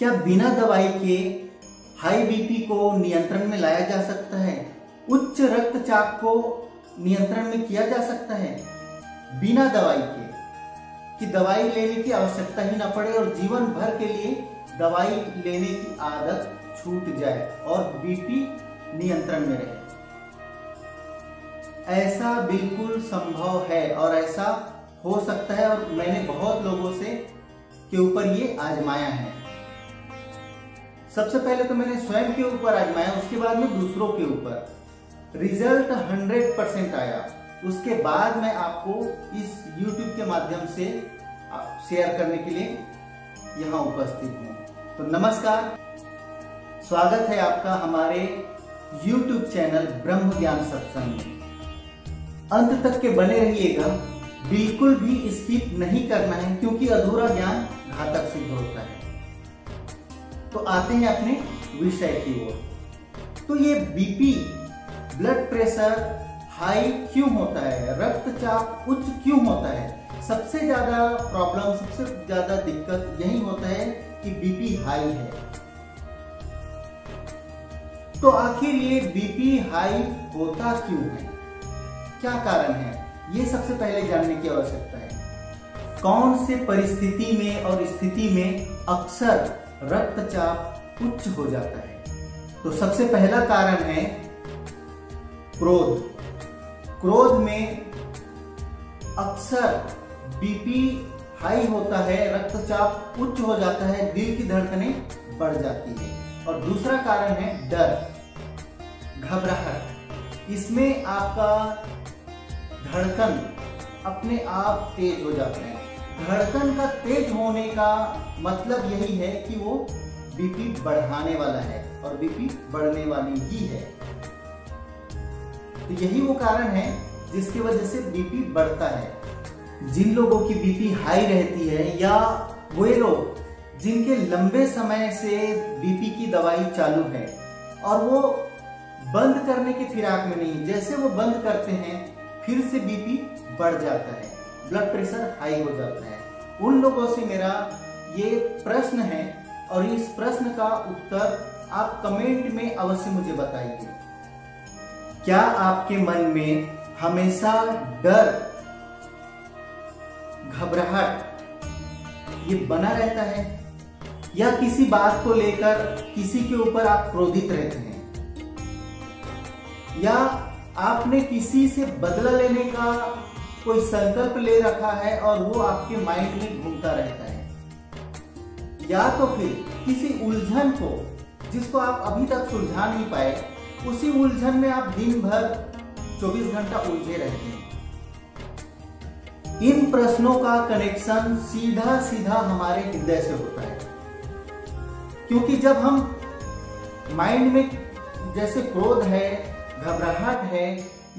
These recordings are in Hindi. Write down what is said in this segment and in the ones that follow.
क्या बिना दवाई के हाई बीपी को नियंत्रण में लाया जा सकता है? उच्च रक्तचाप को नियंत्रण में किया जा सकता है बिना दवाई के, कि दवाई लेने की आवश्यकता ही ना पड़े और जीवन भर के लिए दवाई लेने की आदत छूट जाए और बीपी नियंत्रण में रहे? ऐसा बिल्कुल संभव है और ऐसा हो सकता है और मैंने बहुत लोगों से के ऊपर ये आजमाया है। सबसे पहले तो मैंने स्वयं के ऊपर आजमाया, उसके बाद में दूसरों के ऊपर। रिजल्ट 100% आया। उसके बाद मैं आपको इस YouTube के माध्यम से शेयर करने के लिए यहाँ उपस्थित हूँ। तो नमस्कार, स्वागत है आपका हमारे YouTube चैनल ब्रह्म ज्ञान सत्संग में। अंत तक के बने रहिएगा, बिल्कुल भी स्किप नहीं करना है क्योंकि अधूरा ज्ञान घातक सिद्ध होता है। तो आते हैं अपने विषय की ओर। तो ये बीपी, ब्लड प्रेशर हाई क्यों होता है, रक्तचाप उच्च क्यों होता है? सबसे ज्यादा प्रॉब्लम, सबसे ज्यादा दिक्कत यही होता है कि बीपी हाई है। तो आखिर ये बीपी हाई होता क्यों है, क्या कारण है, ये सबसे पहले जानने की आवश्यकता है। कौन से परिस्थिति में और स्थिति में अक्सर रक्तचाप उच्च हो जाता है? तो सबसे पहला कारण है क्रोध। क्रोध में अक्सर बीपी हाई होता है, रक्तचाप उच्च हो जाता है, दिल की धड़कनें बढ़ जाती है। और दूसरा कारण है डर, घबराहट। इसमें आपका धड़कन अपने आप तेज हो जाते हैं। धड़कन का तेज होने का मतलब यही है कि वो बीपी बढ़ाने वाला है और बीपी बढ़ने वाली ही है। तो यही वो कारण है जिसकी वजह से बीपी बढ़ता है। जिन लोगों की बीपी हाई रहती है या वे लोग जिनके लंबे समय से बीपी की दवाई चालू है और वो बंद करने की फिराक में नहीं, जैसे वो बंद करते हैं फिर से बीपी बढ़ जाता है, ब्लड प्रेशर हाई हो जाता है, उन लोगों से मेरा ये प्रश्न है और इस प्रश्न का उत्तर आप कमेंट में अवश्य मुझे बताइए। क्या आपके मन में हमेशा डर, घबराहट ये बना रहता है या किसी बात को लेकर किसी के ऊपर आप क्रोधित रहते हैं या आपने किसी से बदला लेने का कोई संकल्प ले रखा है और वो आपके माइंड में घूमता रहता है, या तो फिर किसी उलझन को जिसको आप अभी तक सुलझा नहीं पाए, उसी उलझन में आप दिन भर 24 घंटा उलझे रहते हैं। इन प्रश्नों का कनेक्शन सीधा सीधा हमारे हृदय से होता है, क्योंकि जब हम माइंड में जैसे क्रोध है, घबराहट है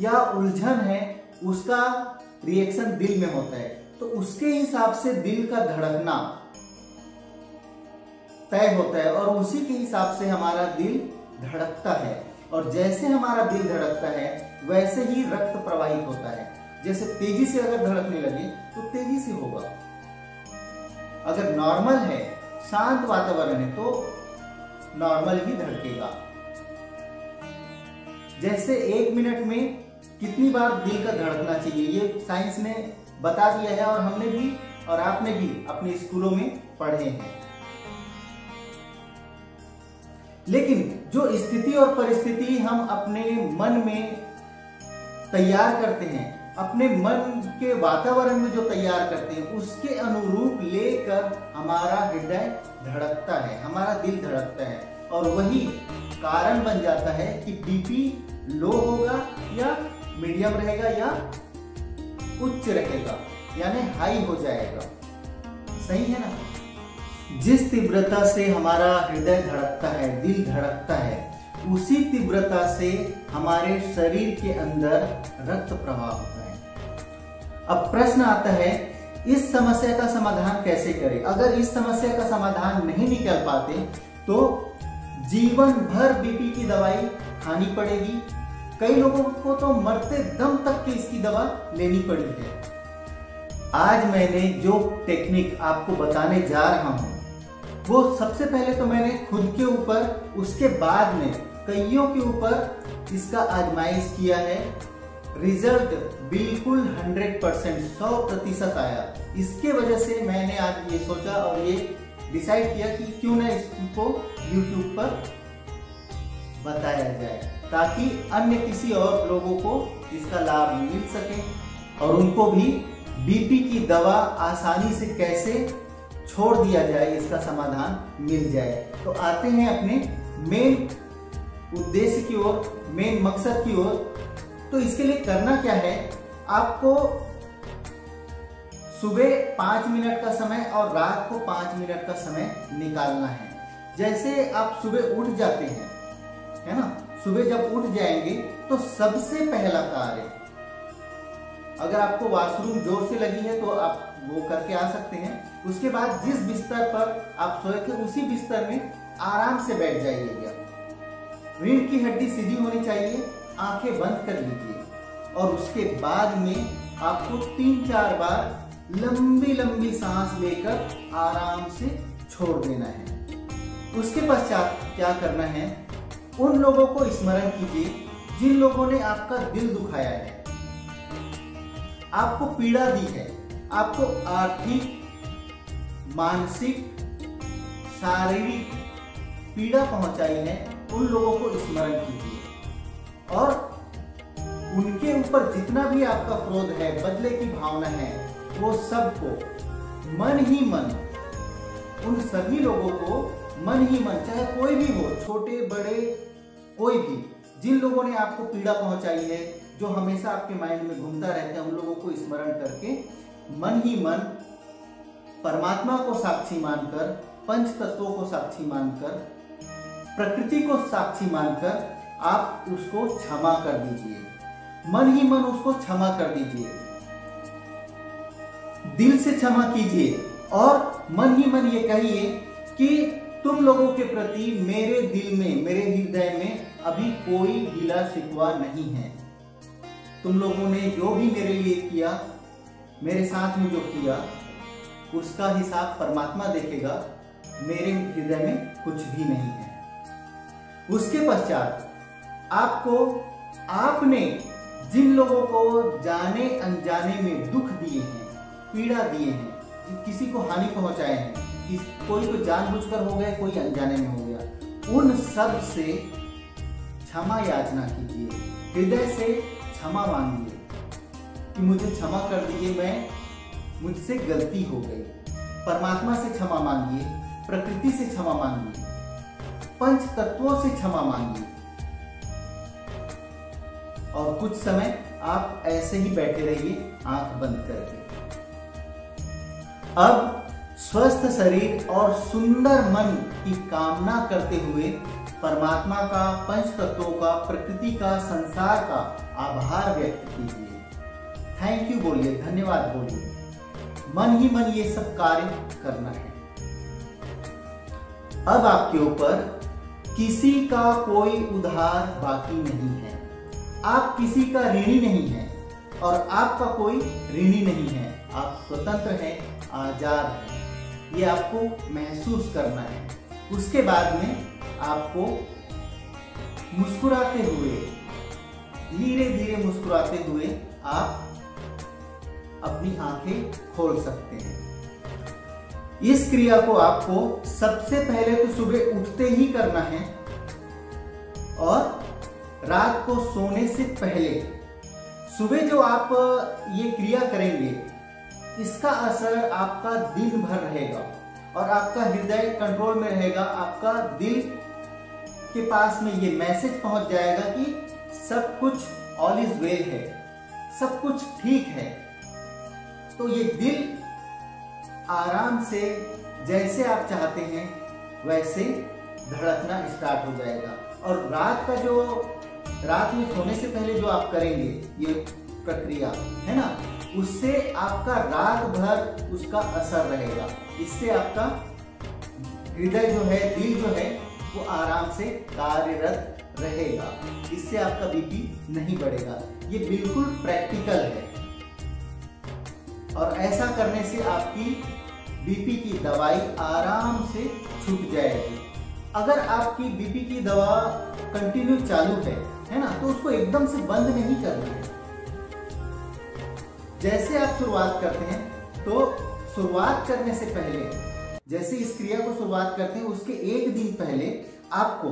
या उलझन है, उसका रिएक्शन दिल में होता है, तो उसके हिसाब से दिल का धड़कना तय होता है और उसी के हिसाब से हमारा दिल धड़कता है। और जैसे हमारा दिल धड़कता है वैसे ही रक्त प्रवाहित होता है। जैसे तेजी से अगर धड़कने लगे तो तेजी से होगा, अगर नॉर्मल है, शांत वातावरण है तो नॉर्मल ही धड़केगा। जैसे 1 मिनट में कितनी बार दिल का धड़कना चाहिए ये साइंस ने बता दिया है और हमने भी और आपने भी अपने स्कूलों में पढ़े हैं। लेकिन जो स्थिति और परिस्थिति हम अपने मन में तैयार करते हैं, अपने मन के वातावरण में जो तैयार करते हैं, उसके अनुरूप लेकर हमारा हृदय धड़कता है, हमारा दिल धड़कता है और वही कारण बन जाता है कि बीपी लो होगा या मीडियम रहेगा या उच्च रहेगा, यानी हाई हो जाएगा। सही है ना? जिस तीव्रता से हमारा हृदय धड़कता है, दिल धड़कता है, उसी तीव्रता से हमारे शरीर के अंदर रक्त प्रवाह होता है। अब प्रश्न आता है, इस समस्या का समाधान कैसे करें? अगर इस समस्या का समाधान नहीं निकाल पाते तो जीवन भर बीपी की दवाई खानी पड़ेगी। कई लोगों को तो मरते दम तक की इसकी दवा लेनी पड़ी है। आज मैंने जो टेक्निक आपको बताने जा रहा हूं वो सबसे पहले तो मैंने खुद के ऊपर, उसके बाद में कईयों के ऊपर इसका आजमाइश किया है। रिजल्ट बिल्कुल 100%, 100% आया। इसके वजह से मैंने आज ये सोचा और ये डिसाइड किया कि क्यों ना इसको YouTube पर बताया जाए, ताकि अन्य किसी और लोगों को इसका लाभ मिल सके और उनको भी बीपी की दवा आसानी से कैसे छोड़ दिया जाए, इसका समाधान मिल जाए। तो आते हैं अपने मेन उद्देश्य की ओर, मेन मकसद की ओर। तो इसके लिए करना क्या है, आपको सुबह 5 मिनट का समय और रात को 5 मिनट का समय निकालना है। जैसे आप सुबह उठ जाते हैं, है ना, सुबह जब उठ जाएंगे तो सबसे पहला कार्य, अगर आपको वॉशरूम जोर से लगी है तो आप वो करके आ सकते हैं। उसके बाद जिस बिस्तर पर आप सोए थे उसी बिस्तर में आराम से बैठ जाइएगा। रीढ़ की हड्डी सीधी होनी चाहिए, आंखें बंद कर लीजिए और उसके बाद में आपको 3-4 बार लंबी लंबी सांस लेकर आराम से छोड़ देना है। उसके पश्चात क्या करना है, उन लोगों को स्मरण कीजिए जिन लोगों ने आपका दिल दुखाया है, आपको पीड़ा दी है, आपको आर्थिक, मानसिक, शारीरिक पीड़ा पहुंचाई है। उन लोगों को स्मरण कीजिए और उनके ऊपर जितना भी आपका क्रोध है, बदले की भावना है, वो सबको मन ही मन, उन सभी लोगों को मन ही मन, चाहे कोई भी हो, छोटे बड़े कोई भी, जिन लोगों ने आपको पीड़ा पहुंचाई है, जो हमेशा आपके माइंड में घूमता रहता है, उन लोगों को स्मरण करके मन ही मन परमात्मा को साक्षी मानकर, पंच तत्वों को साक्षी मानकर, प्रकृति को साक्षी मानकर आप उसको क्षमा कर दीजिए। मन ही मन उसको क्षमा कर दीजिए, दिल से क्षमा कीजिए और मन ही मन ये कहिए कि तुम लोगों के प्रति मेरे दिल में, मेरे हृदय में अभी कोई गिला शिकवा नहीं है। तुम लोगों ने जो भी मेरे लिए किया, मेरे साथ में जो किया, उसका हिसाब परमात्मा देखेगा, मेरे हृदय में कुछ भी नहीं है। उसके पश्चात आपको, आपने जिन लोगों को जाने अनजाने में दुख दिए हैं, पीड़ा दिए हैं, किसी को हानि पहुंचाए हैं, कोई तो जानबूझकर हो गया, कोई अनजाने में हो गया, उन सब से क्षमा याचना कीजिए, हृदय से क्षमा मांगिए कि मुझे क्षमा कर दीजिए, मुझसे गलती हो गई। परमात्मा से क्षमा मांगिए, प्रकृति से क्षमा मांगिए, पंच तत्वों से क्षमा मांगिए और कुछ समय आप ऐसे ही बैठे रहिए आंख बंद करके। अब स्वस्थ शरीर और सुंदर मन की कामना करते हुए परमात्मा का, पंच तत्वों का, प्रकृति का, संसार का आभार व्यक्त कीजिए। थैंक यू बोलिए, धन्यवाद बोलिए। मन ही मन ये सब कार्य करना है। अब आपके ऊपर किसी का कोई उधार बाकी नहीं है, आप किसी का ऋणी नहीं है और आपका कोई ऋणी नहीं है। आप स्वतंत्र हैं, आजाद हैं, ये आपको महसूस करना है। उसके बाद में आपको मुस्कुराते हुए, धीरे धीरे मुस्कुराते हुए आप अपनी आंखें खोल सकते हैं। इस क्रिया को आपको सबसे पहले तो सुबह उठते ही करना है और रात को सोने से पहले। सुबह जो आप ये क्रिया करेंगे, इसका असर आपका दिन भर रहेगा और आपका हृदय कंट्रोल में रहेगा। आपका दिल के पास में ये मैसेज पहुंच जाएगा कि सब कुछ ऑल इज वेल है, सब कुछ ठीक है। तो ये दिल आराम से, जैसे आप चाहते हैं वैसे धड़कना स्टार्ट हो जाएगा। और रात में सोने से पहले जो आप करेंगे ये प्रक्रिया, है ना, उससे आपका रात भर उसका असर रहेगा। इससे आपका हृदय जो है, दिल जो है, वो आराम से कार्यरत रहेगा। इससे आपका बीपी नहीं बढ़ेगा। ये बिल्कुल प्रैक्टिकल है और ऐसा करने से आपकी बीपी की दवाई आराम से छूट जाएगी। अगर आपकी बीपी की दवा कंटिन्यू चालू है ना, तो उसको एकदम से बंद नहीं करना है। जैसे आप शुरुआत करते हैं, तो शुरुआत करने से पहले, जैसे इस क्रिया को शुरुआत करते हैं उसके एक दिन पहले आपको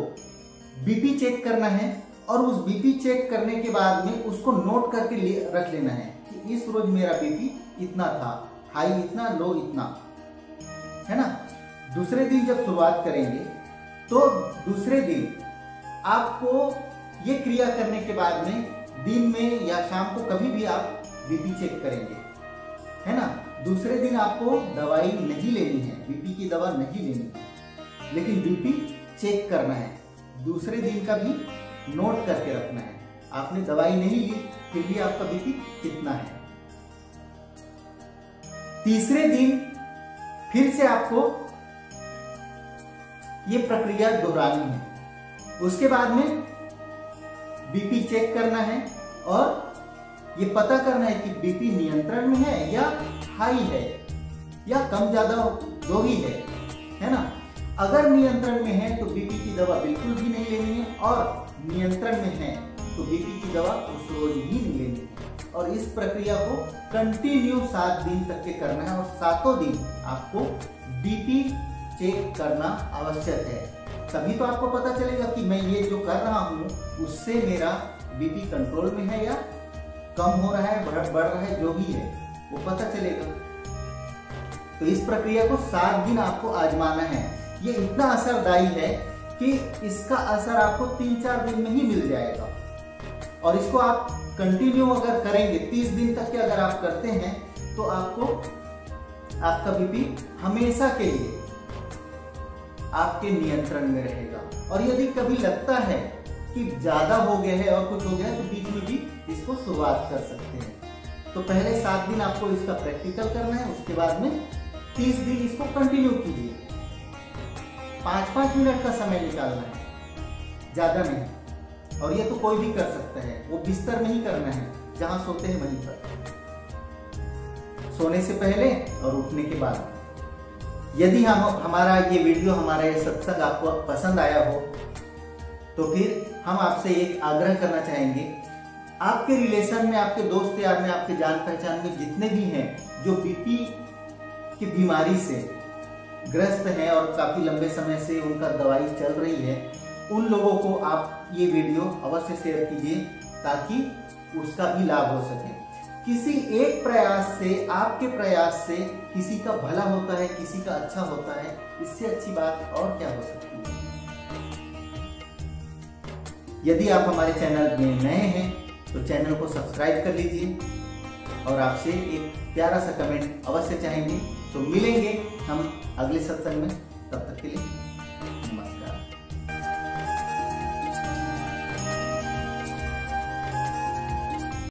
बीपी चेक करना है, और उस बीपी चेक करने के बाद में उसको नोट करके रख लेना है कि इस रोज मेरा बीपी इतना था, हाई इतना, लो इतना, है ना। दूसरे दिन जब शुरुआत करेंगे तो दूसरे दिन आपको ये क्रिया करने के बाद में दिन में या शाम को कभी भी आप बीपी चेक करेंगे, है ना। दूसरे दिन आपको दवाई नहीं लेनी है, बीपी की दवा नहीं लेनी है, लेकिन बीपी चेक करना है। दूसरे दिन का भी नोट करके रखना है। आपने दवाई नहीं ली, फिर भी आपका बीपी कितना है। तीसरे दिन फिर से आपको ये प्रक्रिया दोहरानी है। उसके बाद में बीपी चेक करना है और ये पता करना है कि बीपी नियंत्रण में है या हाई है या कम ज्यादा जो भी है ना। अगर नियंत्रण में है तो बीपी की दवा बिल्कुल भी नहीं लेनी है, और नियंत्रण में है तो बीपी की दवा उस रोज भी नहीं लेनी है। और इस प्रक्रिया को कंटिन्यू 7 दिन तक के करना है, और 7 दिन आपको बीपी चेक करना आवश्यक है। तभी तो आपको पता चलेगा कि मैं ये जो कर रहा हूँ उससे मेरा बीपी कंट्रोल में है या कम हो रहा है, बढ़ रहा है, जो भी है वो पता चलेगा। तो इस प्रक्रिया को 7 दिन आपको आजमाना है। ये इतना असरदायी है कि इसका असर आपको 3-4 दिन में ही मिल जाएगा। और इसको आप कंटिन्यू अगर करेंगे, 30 दिन तक के अगर आप करते हैं, तो आपका बीपी हमेशा के लिए आपके नियंत्रण में रहेगा। और यदि कभी लगता है कि ज्यादा हो गया है और कुछ हो गया है, तो बीच में भी इसको शुरुआत कर सकते हैं। तो पहले 7 दिन आपको इसका प्रैक्टिकल करना है, उसके बाद में 30 दिन इसको कंटिन्यू कीजिए। 5-5 मिनट का समय निकालना है, ज्यादा नहीं। और ये तो कोई भी कर सकता है, वो बिस्तर में ही करना है, जहां सोते हैं वहीं पर, सोने से पहले और उठने के बाद। यदि हमारा ये वीडियो, हमारा ये सत्संग आपको पसंद आया हो, तो फिर हम आपसे एक आग्रह करना चाहेंगे, आपके रिलेशन में, आपके दोस्त यार में, आपके जान पहचान में जितने भी हैं जो बीपी की बीमारी से ग्रस्त हैं और काफी लंबे समय से उनका दवाई चल रही है, उन लोगों को आप ये वीडियो अवश्य शेयर कीजिए ताकि उसका भी लाभ हो सके। किसी एक प्रयास से, आपके प्रयास से किसी का भला होता है, किसी का अच्छा होता है, इससे अच्छी बात और क्या हो सकती है। यदि आप हमारे चैनल में नए हैं तो चैनल को सब्सक्राइब कर लीजिए, और आपसे एक प्यारा सा कमेंट अवश्य चाहेंगे। तो मिलेंगे हम अगले सत्संग में, तब तक के लिए नमस्कार।